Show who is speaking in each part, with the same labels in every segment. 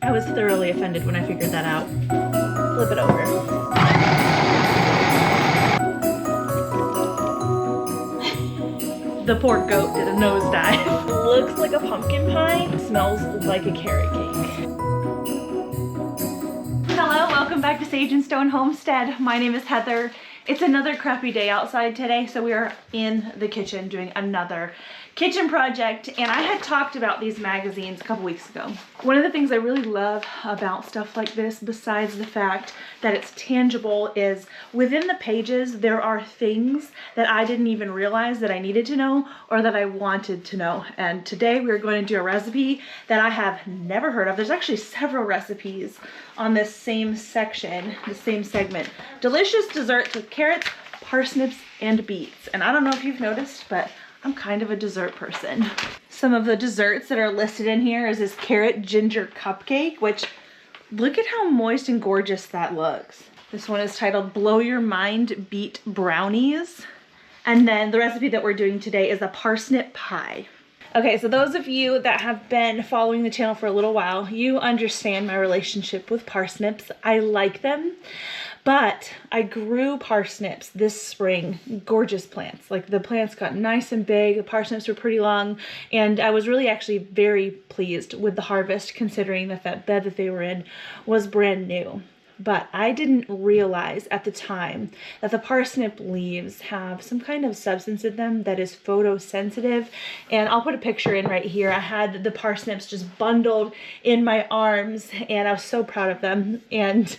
Speaker 1: I was thoroughly offended when I figured that out. Flip it over. The poor goat did a nosedive. Looks like a pumpkin pie. Smells like a carrot cake. Hello, welcome back to Sage and Stone Homestead. My name is Heather. It's another crappy day outside today, so we are in the kitchen doing another kitchen project, and I had talked about these magazines a couple weeks ago. One of the things I really love about stuff like this, besides the fact that it's tangible, is within the pages there are things that I didn't even realize that I needed to know or that I wanted to know. And today we're going to do a recipe that I have never heard of. There's actually several recipes on this same section, the same segment. Delicious desserts with carrots, parsnips, and beets. And I don't know if you've noticed, but I'm kind of a dessert person. Some of the desserts that are listed in here is this carrot ginger cupcake, which look at how moist and gorgeous that looks. This one is titled Blow Your Mind Beet Brownies. And then the recipe that we're doing today is a parsnip pie. Okay, so those of you that have been following the channel for a little while, you understand my relationship with parsnips. I like them. But I grew parsnips this spring, gorgeous plants. Like the plants got nice and big, the parsnips were pretty long, and I was really actually very pleased with the harvest considering that that bed that they were in was brand new. But I didn't realize at the time that the parsnip leaves have some kind of substance in them that is photosensitive. And I'll put a picture in right here. I had the parsnips just bundled in my arms and I was so proud of them. And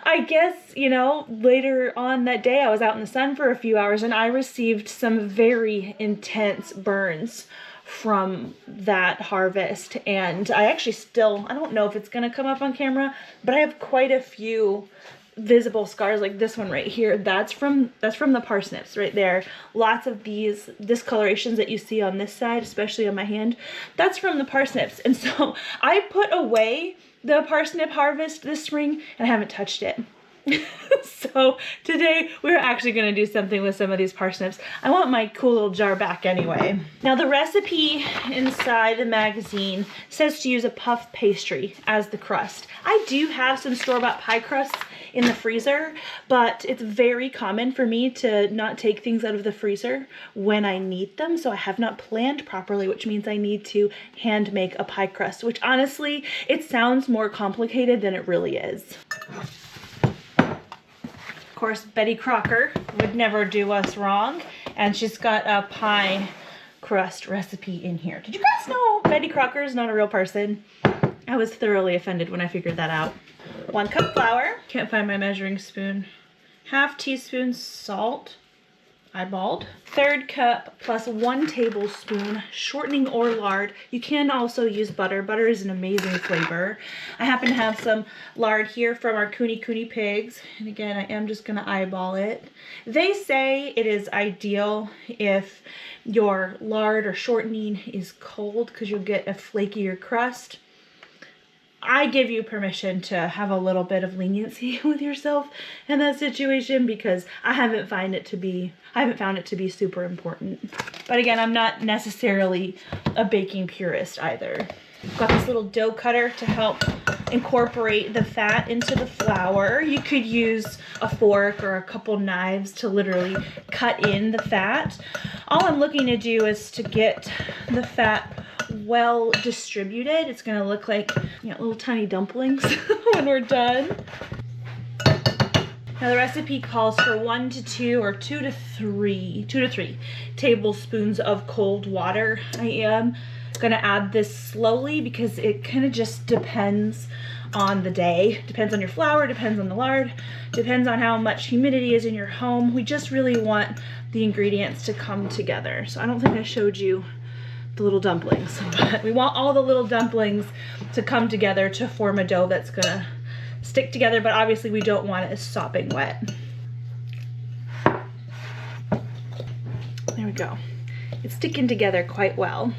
Speaker 1: I guess, you know, later on that day I was out in the sun for a few hours and I received some very intense burns from that harvest. And I actually still, I don't know if it's going to come up on camera, but I have quite a few visible scars like this one right here. That's from the parsnips right there. Lots of these discolorations that you see on this side, especially on my hand, that's from the parsnips. And so I put away the parsnip harvest this spring and I haven't touched it. So today we're actually going to do something with some of these parsnips. I want my cool little jar back anyway. Now the recipe inside the magazine says to use a puff pastry as the crust. I do have some store-bought pie crusts in the freezer, but it's very common for me to not take things out of the freezer when I need them, so I have not planned properly, which means I need to hand make a pie crust, which honestly, it sounds more complicated than it really is. Of course, Betty Crocker would never do us wrong, and she's got a pie crust recipe in here. Did you guys know Betty Crocker is not a real person? I was thoroughly offended when I figured that out. 1 cup flour. Can't find my measuring spoon. 1/2 teaspoon salt. Eyeballed. 1/3 cup plus 1 tablespoon shortening or lard. You can also use butter. Butter is an amazing flavor. I happen to have some lard here from our Cooney pigs. And again, I am just gonna eyeball it. They say it is ideal if your lard or shortening is cold because you'll get a flakier crust. I give you permission to have a little bit of leniency with yourself in that situation because I haven't found it to be super important. But again, I'm not necessarily a baking purist either. I've got this little dough cutter to help incorporate the fat into the flour. You could use a fork or a couple knives to literally cut in the fat. All I'm looking to do is to get the fat well distributed. It's gonna look like, you know, little tiny dumplings when we're done. Now the recipe calls for 1 to 2 or 2 to 3 tablespoons of cold water. I am gonna add this slowly because it kind of just depends on the day. Depends on your flour, depends on the lard, depends on how much humidity is in your home. We just really want the ingredients to come together. So I don't think I showed you the little dumplings, but we want all the little dumplings to come together to form a dough that's gonna stick together, but obviously we don't want it sopping wet. There we go. It's sticking together quite well.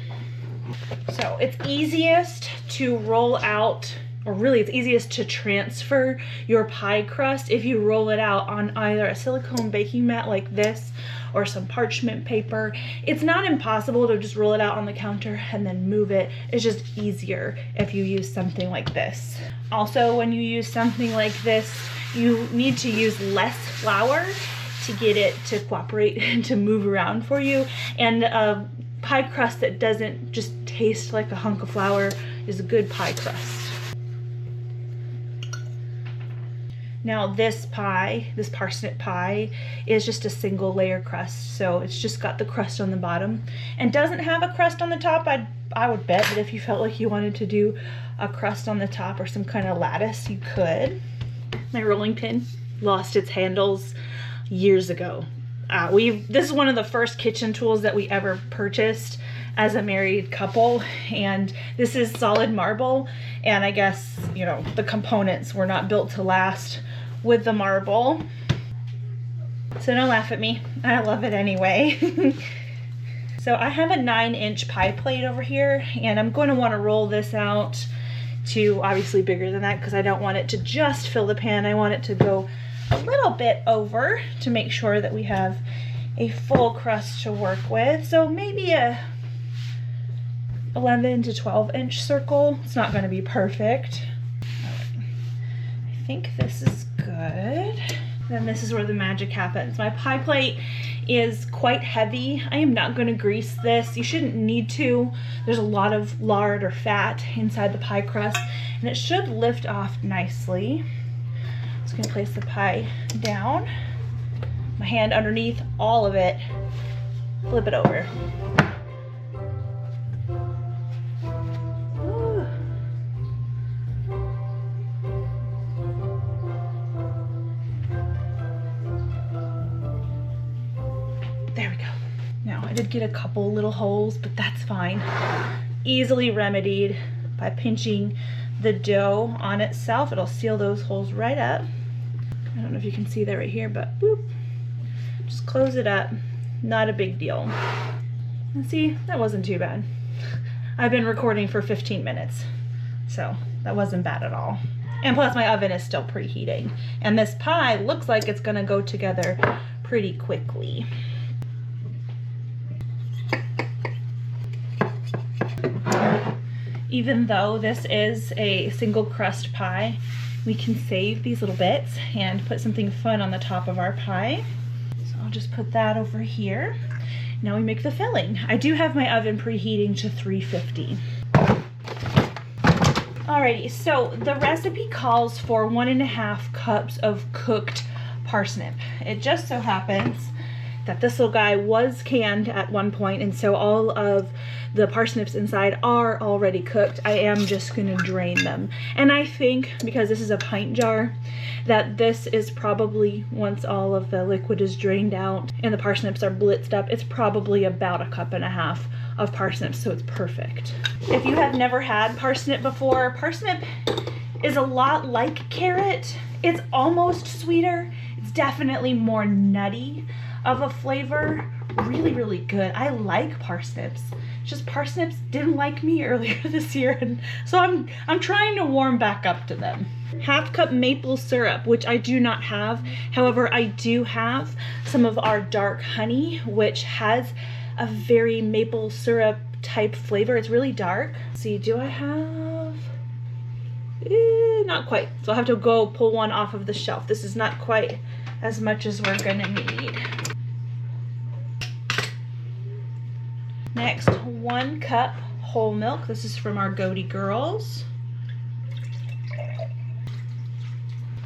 Speaker 1: So it's easiest to roll out, or really it's easiest to transfer your pie crust if you roll it out on either a silicone baking mat like this or some parchment paper. It's not impossible to just roll it out on the counter and then move it. It's just easier if you use something like this. Also, when you use something like this, you need to use less flour to get it to cooperate and to move around for you. And a pie crust that doesn't just taste like a hunk of flour is a good pie crust. Now this pie, this parsnip pie, is just a single layer crust. So it's just got the crust on the bottom and doesn't have a crust on the top. I would bet that if you felt like you wanted to do a crust on the top or some kind of lattice, you could. My rolling pin lost its handles years ago. This is one of the first kitchen tools that we ever purchased as a married couple, and this is solid marble, and I guess, you know, the components were not built to last with the marble. So don't laugh at me, I love it anyway. So I have a 9-inch pie plate over here, and I'm going to want to roll this out to obviously bigger than that because I don't want it to just fill the pan. I want it to go a little bit over to make sure that we have a full crust to work with. So maybe a 11 to 12-inch circle. It's not going to be perfect. I think this is good. Then this is where the magic happens. My pie plate is quite heavy. I am not going to grease this. You shouldn't need to. There's a lot of lard or fat inside the pie crust, and it should lift off nicely. Just going to place the pie down, my hand underneath all of it, flip it over. Ooh. There we go. Now I did get a couple little holes, but that's fine. Easily remedied by pinching the dough on itself. It'll seal those holes right up. I don't know if you can see that right here, but boop. Just close it up. Not a big deal. And see, that wasn't too bad. I've been recording for 15 minutes, so that wasn't bad at all. And plus my oven is still preheating. And this pie looks like it's gonna go together pretty quickly. Even though this is a single crust pie, we can save these little bits and put something fun on the top of our pie. So I'll just put that over here. Now we make the filling. I do have my oven preheating to 350. Alrighty, so the recipe calls for 1.5 cups of cooked parsnip. It just so happens that this little guy was canned at one point, and so all of the parsnips inside are already cooked. I am just gonna drain them. And I think, because this is a pint jar, that this is probably, once all of the liquid is drained out and the parsnips are blitzed up, it's probably about 1.5 cups of parsnips, so it's perfect. If you have never had parsnip before, parsnip is a lot like carrot. It's almost sweeter. It's definitely more nutty of a flavor. Really, really good. I like parsnips. It's just parsnips didn't like me earlier this year, and so I'm trying to warm back up to them. 1/2 cup maple syrup, which I do not have. However, I do have some of our dark honey, which has a very maple syrup type flavor. It's really dark. Let's see, do I have? Not quite. So I'll have to go pull one off of the shelf. This is not quite as much as we're gonna need. Next, 1 cup whole milk. This is from our Goaty Girls.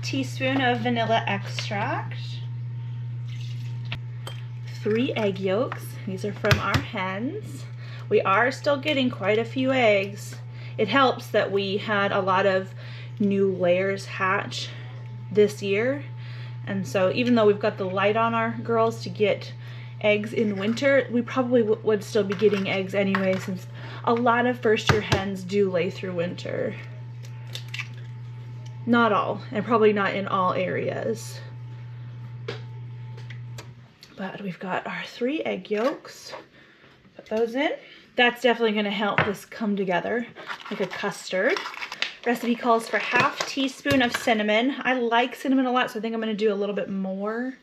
Speaker 1: Teaspoon of vanilla extract. 3 egg yolks. These are from our hens. We are still getting quite a few eggs. It helps that we had a lot of new layers hatch this year. And so even though we've got the light on our girls to get eggs in winter, we probably would still be getting eggs anyway, since a lot of first-year hens do lay through winter. Not all, and probably not in all areas. But we've got our 3 egg yolks. Put those in. That's definitely going to help this come together like a custard. Recipe calls for 1/2 teaspoon of cinnamon. I like cinnamon a lot, so I think I'm going to do a little bit more.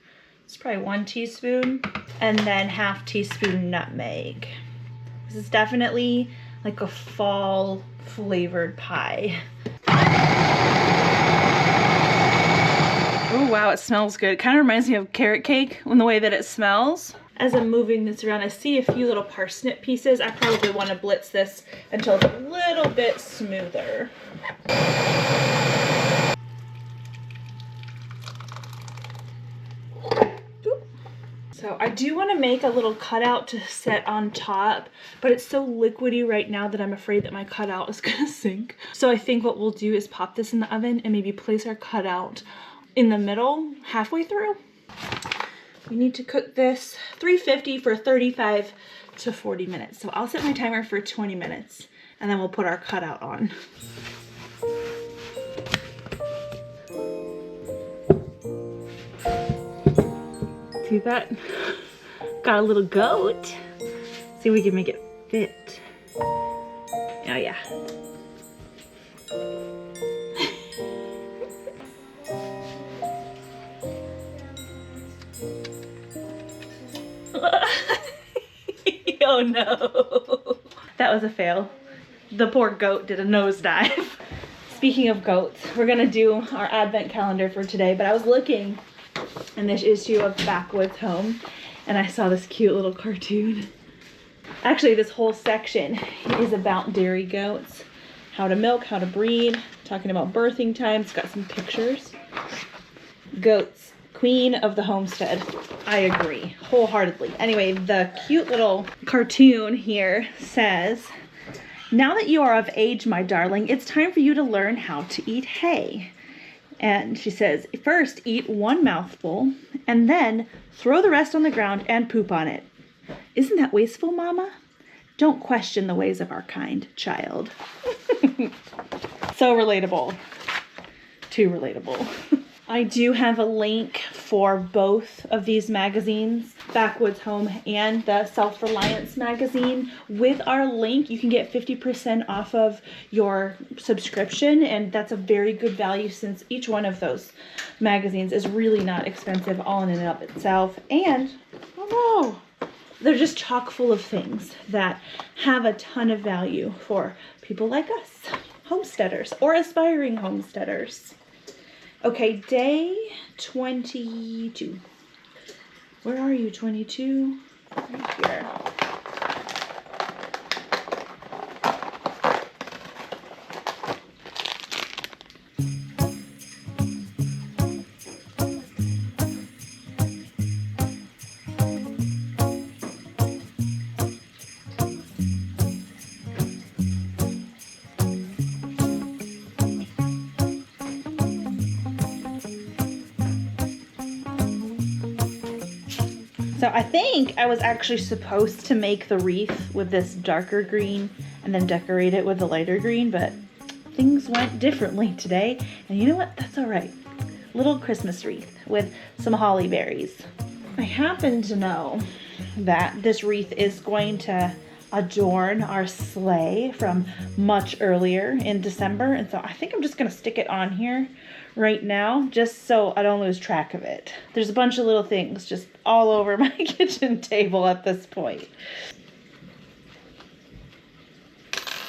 Speaker 1: It's probably 1 teaspoon. and then ½ teaspoon nutmeg. This is definitely like a fall flavored pie. Oh wow, it smells good. It kind of reminds me of carrot cake in the way that it smells. As I'm moving this around, I see a few little parsnip pieces. I probably want to blitz this until it's a little bit smoother. So I do want to make a little cutout to set on top, but it's so liquidy right now that I'm afraid that my cutout is going to sink. So I think what we'll do is pop this in the oven and maybe place our cutout in the middle, halfway through. We need to cook this 350 for 35 to 40 minutes. So I'll set my timer for 20 minutes and then we'll put our cutout on. See that? Got a little goat. See if we can make it fit. Oh yeah. Oh no. That was a fail. The poor goat did a nosedive. Speaking of goats, we're gonna do our advent calendar for today, but I was looking in this issue of Backwoods Home and I saw this cute little cartoon. Actually, this whole section is about dairy goats. How to milk, how to breed, talking about birthing times, got some pictures. Goats, queen of the homestead. I agree wholeheartedly. Anyway, the cute little cartoon here says, "Now that you are of age, my darling, it's time for you to learn how to eat hay." And she says, "First eat one mouthful and then throw the rest on the ground and poop on it. Isn't that wasteful, Mama? Don't question the ways of our kind, child." So relatable. Too relatable. I do have a link for both of these magazines, Backwoods Home and the Self-Reliance magazine. With our link, you can get 50% off of your subscription, and that's a very good value since each one of those magazines is really not expensive all in and of itself. And, oh no, they're just chock full of things that have a ton of value for people like us, homesteaders or aspiring homesteaders. Okay, day 22. Where are you, 22? Right here. So I think I was actually supposed to make the wreath with this darker green and then decorate it with the lighter green, but things went differently today. And you know what? That's all right. Little Christmas wreath with some holly berries. I happen to know that this wreath is going to adorn our sleigh from much earlier in December. And so I think I'm just going to stick it on here right now, just so I don't lose track of it. There's a bunch of little things just all over my kitchen table at this point.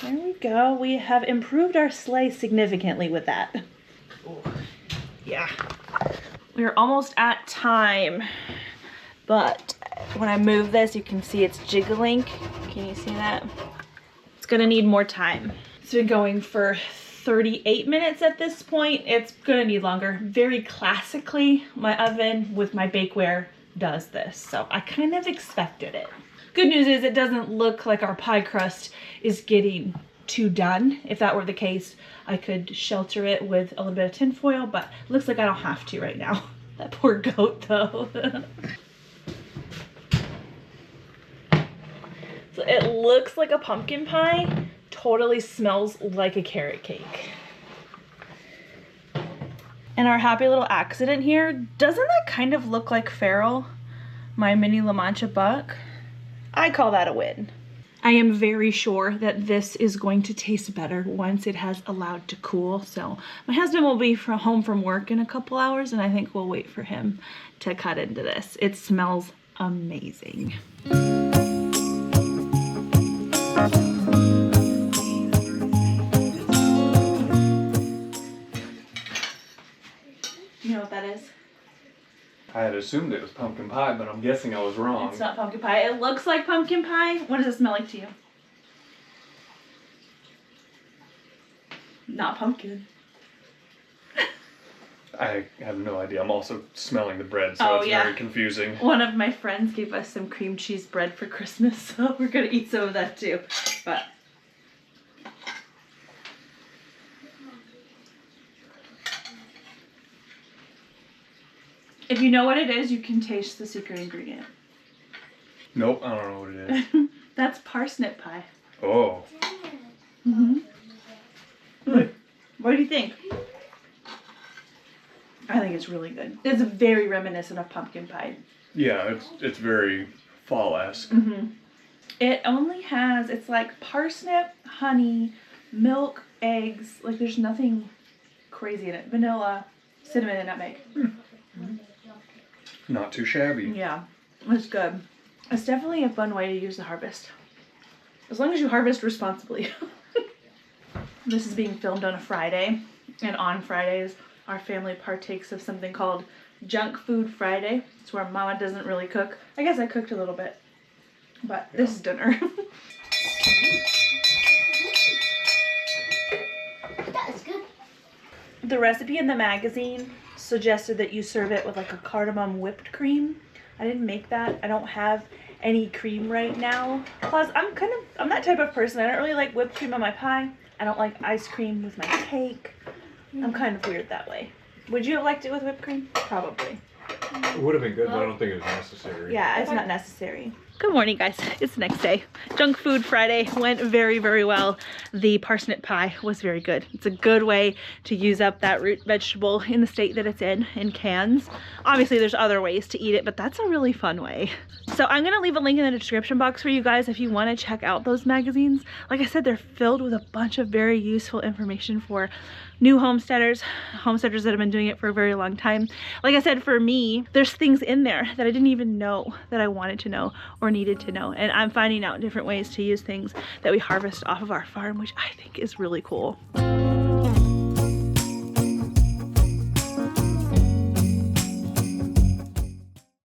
Speaker 1: There we go. We have improved our sleigh significantly with that. Ooh, yeah. We're almost at time, but when I move this, you can see it's jiggling. Can you see that? It's gonna need more time. It's been going for 38 minutes at this point. It's gonna need longer. Very classically, my oven with my bakeware does this, so I kind of expected it. Good news is it doesn't look like our pie crust is getting too done. If that were the case, I could shelter it with a little bit of tin foil, but it looks like I don't have to right now. That poor goat though. So it looks like a pumpkin pie, totally smells like a carrot cake. And our happy little accident here, doesn't that kind of look like Farrell, my mini La Mancha buck? I call that a win. I am very sure that this is going to taste better once it has allowed to cool. So my husband will be home from work in a couple hours, and I think we'll wait for him to cut into this. It smells amazing. You know what that is?
Speaker 2: I had assumed it was pumpkin pie, but I'm guessing I was wrong.
Speaker 1: It's not pumpkin pie. It looks like pumpkin pie. What does it smell like to you? Not pumpkin.
Speaker 2: I have no idea. I'm also smelling the bread, so it's very confusing.
Speaker 1: One of my friends gave us some cream cheese bread for Christmas, so we're gonna eat some of that too. But if you know what it is, you can taste the secret ingredient.
Speaker 2: Nope, I don't know what it is.
Speaker 1: That's parsnip pie.
Speaker 2: Oh.
Speaker 1: Mm-hmm. What do you think? I think it's really good. It's very reminiscent of pumpkin pie.
Speaker 2: Yeah, it's very fall-esque.
Speaker 1: Mm-hmm. It only has, it's like parsnip, honey, milk, eggs. Like there's nothing crazy in it. Vanilla, cinnamon, and nutmeg. Mm-hmm.
Speaker 2: Not too shabby.
Speaker 1: Yeah, it's good. It's definitely a fun way to use the harvest. As long as you harvest responsibly. This is being filmed on a Friday, and on Fridays, our family partakes of something called Junk Food Friday. It's where Mama doesn't really cook. I guess I cooked a little bit, but this is dinner.
Speaker 3: That is good.
Speaker 1: The recipe in the magazine suggested that you serve it with like a cardamom whipped cream. I didn't make that. I don't have any cream right now. Plus, I'm that type of person. I don't really like whipped cream on my pie. I don't like ice cream with my cake. I'm kind of weird that way. Would you have liked it with whipped cream? Probably.
Speaker 2: It would have been good, but I don't think it was necessary.
Speaker 1: Yeah, it's not necessary. Good morning, guys. It's the next day. Junk Food Friday went very, very well. The parsnip pie was very good. It's a good way to use up that root vegetable in the state that it's in cans. Obviously, there's other ways to eat it, but that's a really fun way. So I'm going to leave a link in the description box for you guys if you want to check out those magazines. Like I said, they're filled with a bunch of very useful information for new homesteaders that have been doing it for a very long time. Like I said, for me, there's things in there that I didn't even know that I wanted to know or needed to know, and I'm finding out different ways to use things that we harvest off of our farm, which I think is really cool.